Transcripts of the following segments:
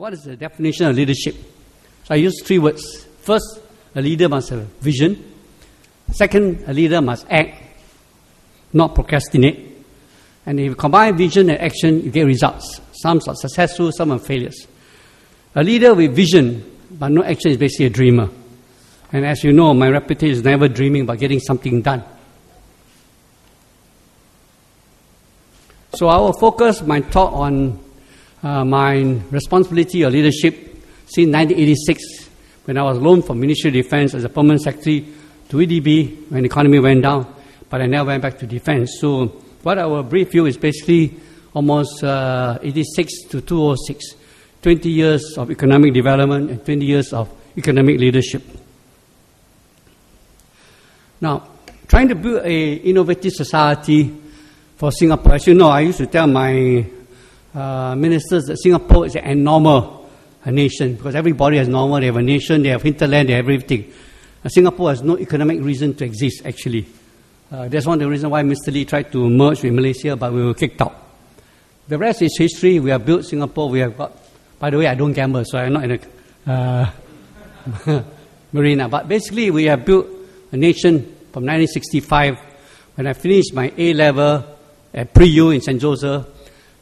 what is the definition of leadership? So I use 3 words. First, a leader must have vision. Second, a leader must act, not procrastinate. And if you combine vision and action, you get results. Some are successful, some are failures. A leader with vision but no action is basically a dreamer. And as you know, my reputation is never dreaming but getting something done. So I will focus my talk on my responsibility or leadership since 1986, when I was loaned from Ministry of Defence as a permanent secretary to EDB when the economy went down, but I never went back to defence. So what I will brief you is basically almost 86 to 2006, 20 years of economic development and 20 years of economic leadership. Now, trying to build an innovative society for Singapore. As you know, I used to tell my ministers that Singapore is an abnormal nation because everybody has normal. They have a nation, they have hinterland, they have everything. Singapore has no economic reason to exist, actually. That's one of the reasons why Mr. Lee tried to merge with Malaysia, but we were kicked out. The rest is history. We have built Singapore. We have got, by the way, I don't gamble, so I'm not in a marina. But basically, we have built a nation from 1965. When I finished my A-level at Pre-U in St. Joseph,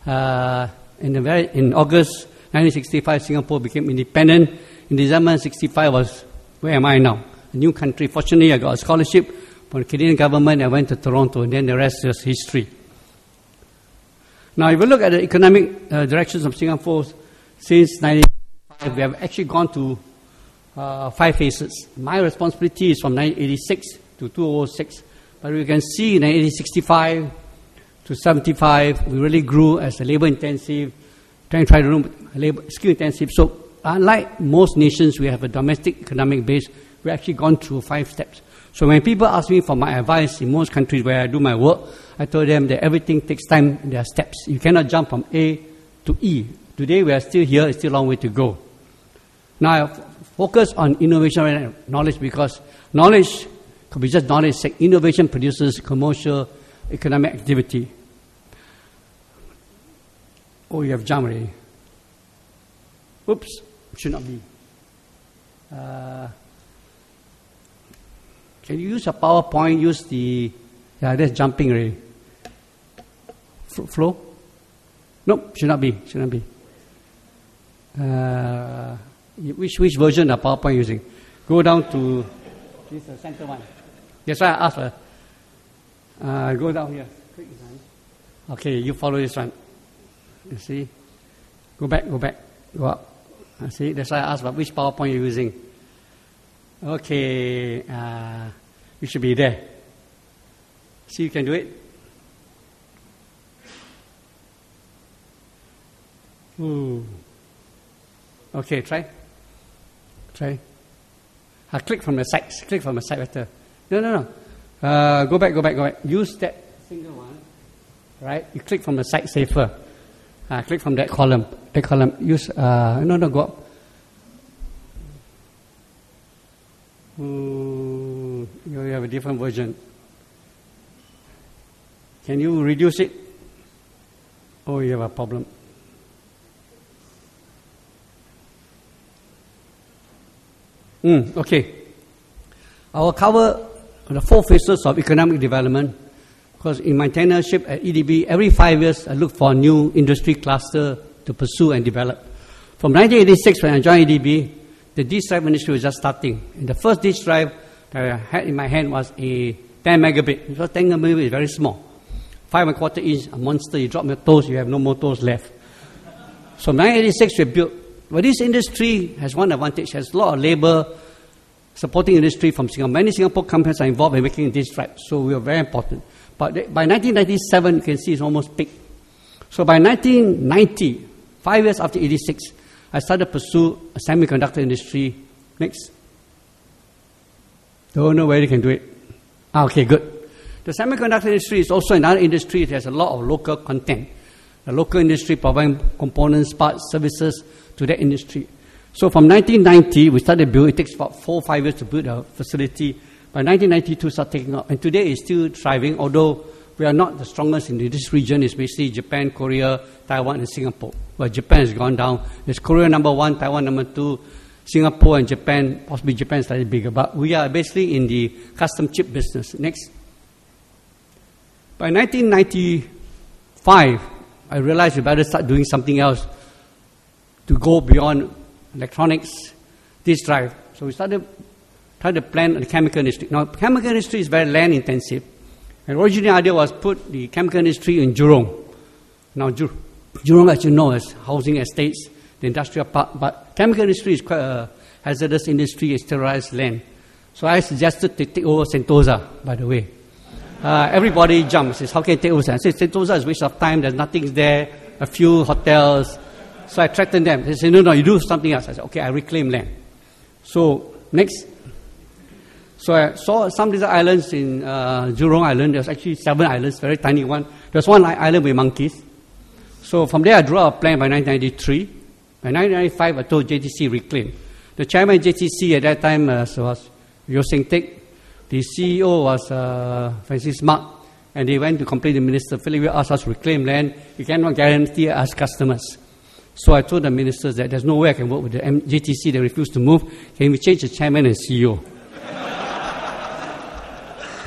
in August 1965, Singapore became independent. In December 1965 was, where am I now? A new country. Fortunately, I got a scholarship from the Canadian government. I went to Toronto, and then the rest is history. Now, if you look at the economic directions of Singapore since 1965, we have actually gone to 5 phases. My responsibility is from 1986 to 2006. But we can see in 1965 to 75, we really grew as a labor-intensive, skill-intensive. So unlike most nations, we have a domestic economic base. We've actually gone through 5 steps. So when people ask me for my advice in most countries where I do my work, I told them that everything takes time and there are steps. You cannot jump from A to E. Today we are still here, it's still a long way to go. Now I focus on innovation and knowledge because knowledge could be just knowledge. Innovation produces commercial economic activity. Oh, you have jumped already. Oops, should not be. Can you use a PowerPoint? Use the... Yeah, that's jumping already. Flow? Nope, should not be. Should not be. Which version of PowerPoint using? Go down to this center one. That's why I asked her. Go down here. Okay, you follow this one. You see? Go back. Go up. See? That's why I asked about which PowerPoint you're using. Okay. You should be there. See, you can do it. Ooh. Okay, try. Click from the side. Click from the side better. No. Go back. Use that single one. Right? You click from the side safer. Click from that column. Use, no, go up. You have a different version. Can you reduce it? Oh, you have a problem. Okay. I will cover the 4 phases of economic development because in my tenureship at EDB, every 5 years I look for a new industry cluster to pursue and develop. From 1986, when I joined EDB, the disk drive industry was just starting. And the first disk drive that I had in my hand was a 10 megabit. Because 10 megabit is very small. 5¼ inch, a monster. You drop your toes, you have no more toes left. So 1986 we built. But this industry has one advantage. It has a lot of labor supporting industry from Singapore. Many Singapore companies are involved in making disk drives. So we are very important. But by 1997, you can see it's almost peaked. So by 1990, 5 years after 86, I started to pursue a semiconductor industry. Next. Don't know where you can do it. Okay, good. The semiconductor industry is also another industry that has a lot of local content. The local industry providing components, parts, services to that industry. So from 1990, we started building. It takes about 4 or 5 years to build a facility. By 1992, started taking off. And today it's still thriving, although we are not the strongest in this region. It's basically Japan, Korea, Taiwan, and Singapore. Well, Japan has gone down. There's Korea number 1, Taiwan number 2, Singapore and Japan, possibly Japan is slightly bigger. But we are basically in the custom chip business. Next. By 1995, I realized we better start doing something else to go beyond electronics, disk drive. So we started trying to plan the chemical industry. Now, chemical industry is very land intensive. And originally the idea was put the chemical industry in Jurong. Now, Jurong, as you know, is housing estates, the industrial park. But chemical industry is quite a hazardous industry, it's sterilized land. So I suggested to take over Sentosa, by the way. Everybody jumps. Says, how can you take over Sentosa? I said, Sentosa is a waste of time. There's nothing there. A few hotels. So I threatened them. They said, no, you do something else. I said, okay, I reclaim land. So, next. So I saw some of these islands in Jurong Island. There's actually 7 islands, very tiny one. There's one island with monkeys. So from there, I drew a plan by 1993. By 1995, I told JTC reclaim. The chairman of JTC at that time was Yeo Seng Teck. The CEO was Francis Mark. And they went to complain to the minister. Philip asked us to reclaim land. You cannot guarantee us customers. So I told the ministers that there's no way I can work with the JTC. They refused to move. Can we change the chairman and CEO?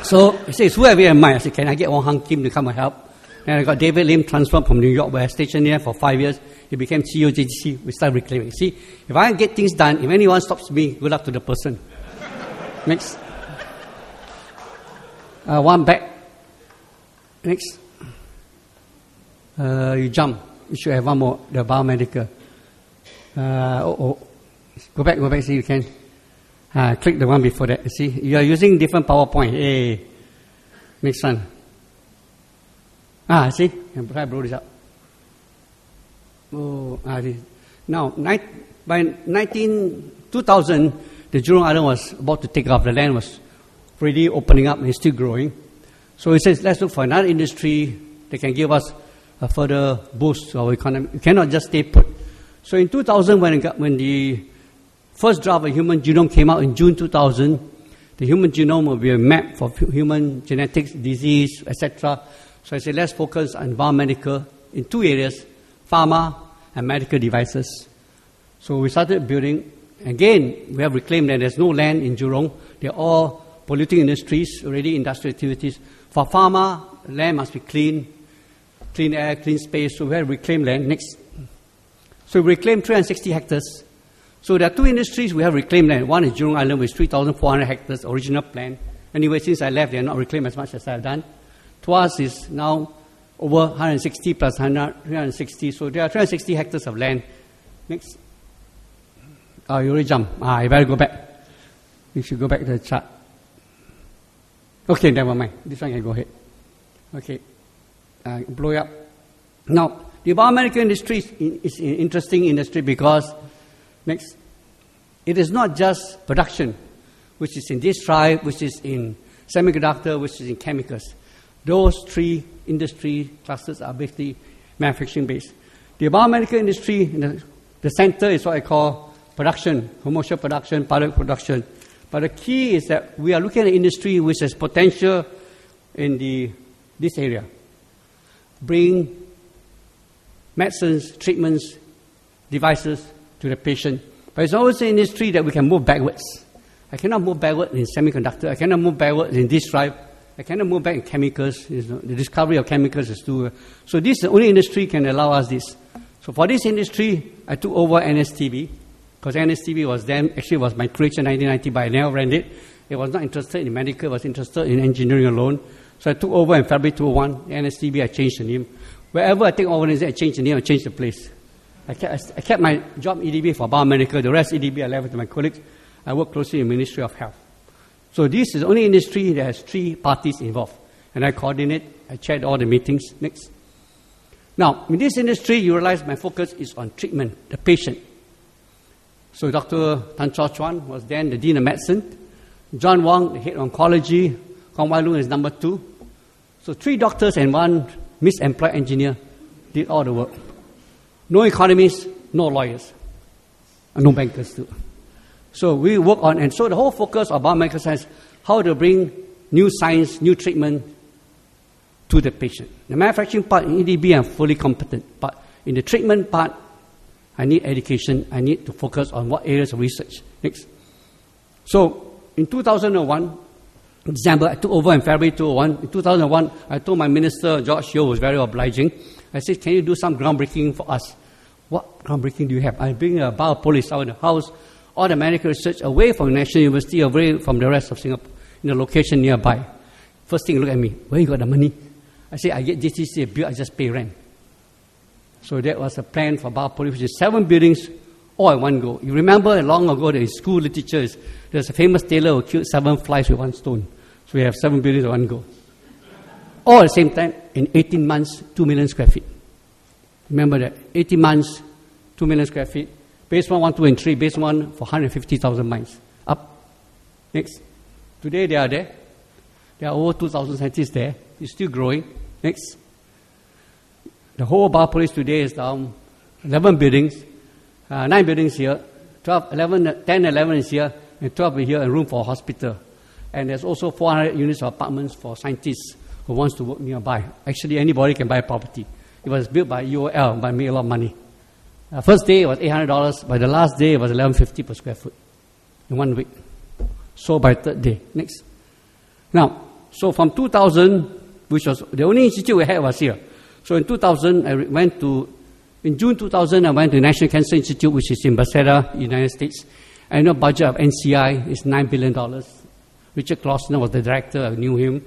So he says, whoever in mind? I said, can I get Wong Hang Kim to come and help? And I got David Lim transferred from New York, where I stationed there for 5 years. He became CEO of JTC. We started reclaiming. See, if I get things done, if anyone stops me, good luck to the person. Next. One back. Next. You jump. You should have one more, the biomedical. Go back, see you can. Click the one before that. See, you are using different PowerPoint. Hey. Next one. See, I blow this up. Now, by 2000, the Jurong Island was about to take off. The land was really opening up and it's still growing. So he says, let's look for another industry that can give us a further boost to our economy. You cannot just stay put. So in 2000, when the first draft of human genome came out in June 2000, the human genome will be a map for human genetics, disease, etc. So I said, let's focus on biomedical in 2 areas, pharma and medical devices. So we started building. Again, we have reclaimed that there's no land in Jurong. They're all polluting industries, already industrial activities. For pharma, land must be clean air, clean space. So we have reclaimed land. Next. So we reclaimed 360 hectares. So there are 2 industries we have reclaimed land. One is Jurong Island with 3,400 hectares, original plan. Anyway, since I left, they are not reclaimed as much as I've done. Tuas is now over 160 plus 360. So there are 360 hectares of land. Next. You already jumped. You better go back. You should go back to the chart. Okay, never mind. This one can go ahead. Okay. Blow it up. Now, the biomedical industry is an interesting industry because, next, it is not just production, which is in disk drive, which is in semiconductor, which is in chemicals. Those 3 industry clusters are basically manufacturing based. The biomedical industry, the center is what I call production, commercial production, product production. But the key is that we are looking at an industry which has potential in this area. Bring medicines, treatments, devices to the patient. But it's always an industry that we can move backwards. I cannot move backward in semiconductor. I cannot move backward in disk drive. I cannot move back in chemicals. The discovery of chemicals is too. So this is the only industry can allow us this. So for this industry, I took over NSTB. Because NSTB was my creation in 1990, but I never ran it. It was not interested in medical, it was interested in engineering alone. So I took over in February 2001. NSTB, I changed the name. Wherever I take over, I change the name, I change the place. I kept my job EDB for biomedical. The rest EDB I left it to my colleagues. I work closely in the Ministry of Health. So this is the only industry that has 3 parties involved. And I coordinate, I chaired all the meetings. Next. Now, in this industry, you realize my focus is on treatment, the patient. So Dr. Tan Chua Chuan was then the Dean of Medicine. John Wong, the head of oncology. Kong Wai Lung is number 2. So 3 doctors and 1 misemployed engineer did all the work. No economists, no lawyers, and no bankers too. So we work on, and so the whole focus of biomedical science, how to bring new science, new treatment to the patient. The manufacturing part in EDB, I'm fully competent. But in the treatment part, I need education. I need to focus on what areas of research. Next. So, in 2001, December, I took over in February 2001. In 2001, I told my minister, George Yeo, who was very obliging. I said, can you do some groundbreaking for us? What groundbreaking do you have? I bring a biopolis out of the house, all the medical research away from the National University, away from the rest of Singapore, in a location nearby. First thing, look at me. Where you got the money? I say, I get JTC built, I just pay rent. So that was a plan for biopolis, which is 7 buildings, all in one go. You remember long ago, in school literature, there's a famous tailor who killed 7 flies with 1 stone. So we have 7 buildings in one go. All at the same time, in 18 months, 2 million square feet. Remember that, 18 months, 2 million square feet. Basement 1, 2, and 3, basement 1 for 150,000 miles. Up. Next. Today they are there. There are over 2,000 scientists there. It's still growing. Next. The whole biopolis today is down 11 buildings, 9 buildings here, 12, 11, 10, 11 is here, and 12 is here, a room for a hospital. And there's also 400 units of apartments for scientists who wants to work nearby. Actually, anybody can buy property. It was built by UOL, but made a lot of money. First day it was $800, by the last day it was $11.50 per square foot in 1 week. Sold by third day. Next. Now, so from 2000, which was the only institute we had was here. So in 2000, in June 2000, I went to the National Cancer Institute, which is in Bethesda, United States. Annual budget of NCI is $9 billion. Richard Klossner was the director, I knew him.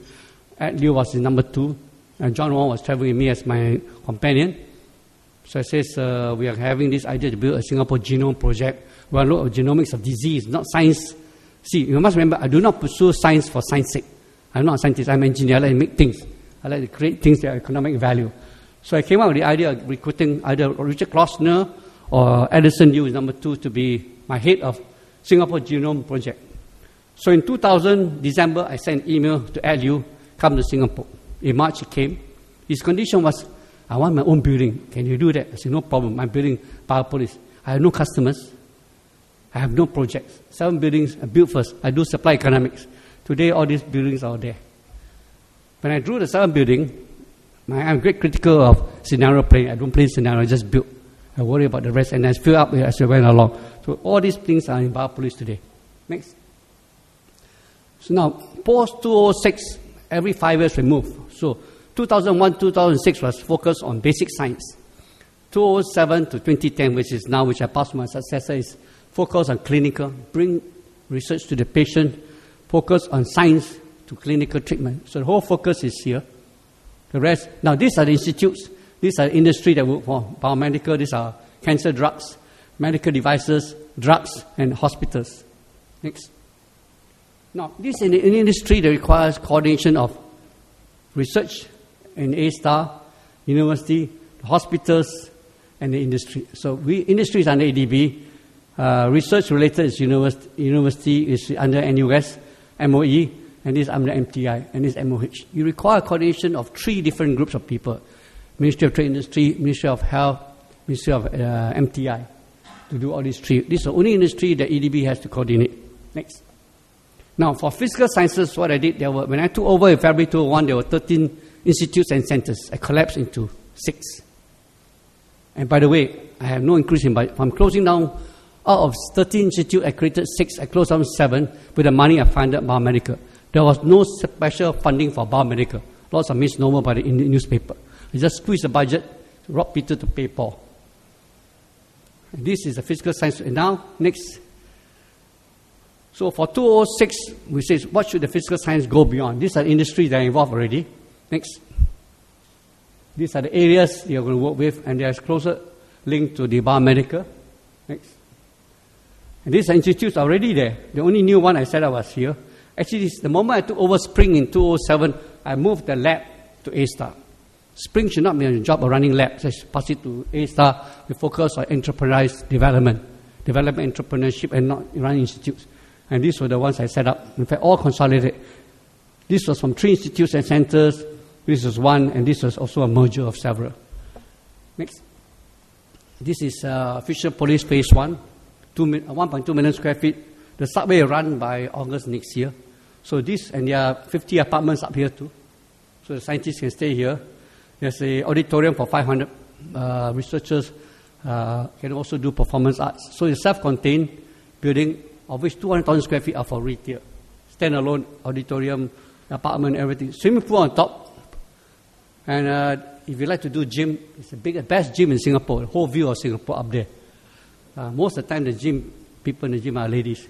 Ed Liu was the number 2. And John Wong was traveling with me as my companion. So I says, we are having this idea to build a Singapore Genome Project. We want to look at genomics of disease, not science. See, you must remember, I do not pursue science for science's sake. I'm not a scientist, I'm an engineer. I like to make things. I like to create things that have economic value. So I came up with the idea of recruiting either Richard Klossner or Edison Liu is number 2 to be my head of Singapore Genome Project. So in 2000, December, I sent an email to Ed Liu, come to Singapore. In March, he came. His condition was, I want my own building. Can you do that? I said, no problem. I'm building biopolis. I have no customers. I have no projects. 7 buildings, I built first. I do supply economics. Today, all these buildings are there. When I drew the 7 building, I'm great critical of scenario playing. I don't play scenario, I just build. I worry about the rest, and I fill up as we went along. So all these things are in biopolis today. Next. So now, post-2006, every 5 years we move. So 2001, 2006 was focused on basic science. 2007 to 2010, which is now, which I passed my successor, is focus on clinical, bring research to the patient, focus on science to clinical treatment. So the whole focus is here. The rest, now these are the institutes, these are the industry that work for biomedical, these are cancer drugs, medical devices, drugs, and hospitals. Next. Now, this is an industry that requires coordination of research in A-STAR, university, hospitals, and the industry. So industry is under ADB, research related is university is under NUS, MOE, and this is under MTI, and this is MOH. You require coordination of 3 different groups of people. Ministry of Trade Industry, Ministry of Health, Ministry of MTI, to do all these 3. This is the only industry that EDB has to coordinate. Next. Now, for physical sciences, what I did, when I took over in February 2001, there were 13 institutes and centers. I collapsed into 6. And by the way, I have no increase in budget. I'm closing down, out of 13 institutes, I created 6. I closed down 7 with the money I funded biomedical. There was no special funding for biomedical. Lots of misnomer by the newspaper. I just squeezed the budget, rob Peter to pay Paul. And this is the physical science. And now, next. So for 2006, we say, what should the physical science go beyond? These are industries that are involved already. Next. These are the areas you're going to work with, and there's closer link to the biomedical. Next. And these institutes are already there. The only new one I set up was here. Actually, the moment I took over Spring in 2007, I moved the lab to A-STAR. Spring should not be a job of running lab. So I pass it to A-STAR. We focus on enterprise development entrepreneurship, and not running institutes. And these were the ones I set up. In fact, all consolidated. This was from 3 institutes and centers. This was 1, and this was also a merger of several. Next. This is Fisher-Police Phase 1, 1.2 million square feet. The subway run by August next year. So this, and there are 50 apartments up here too. so the scientists can stay here. There's an auditorium for 500 researchers, can also do performance arts. So it's a self-contained building, of which 200,000 square feet are for retail. Standalone auditorium, apartment, everything. Swimming pool on top. And if you like to do gym, it's the best gym in Singapore, the whole view of Singapore up there. Most of the time, people in the gym are ladies.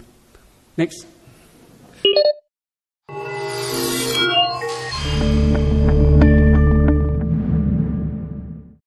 Next.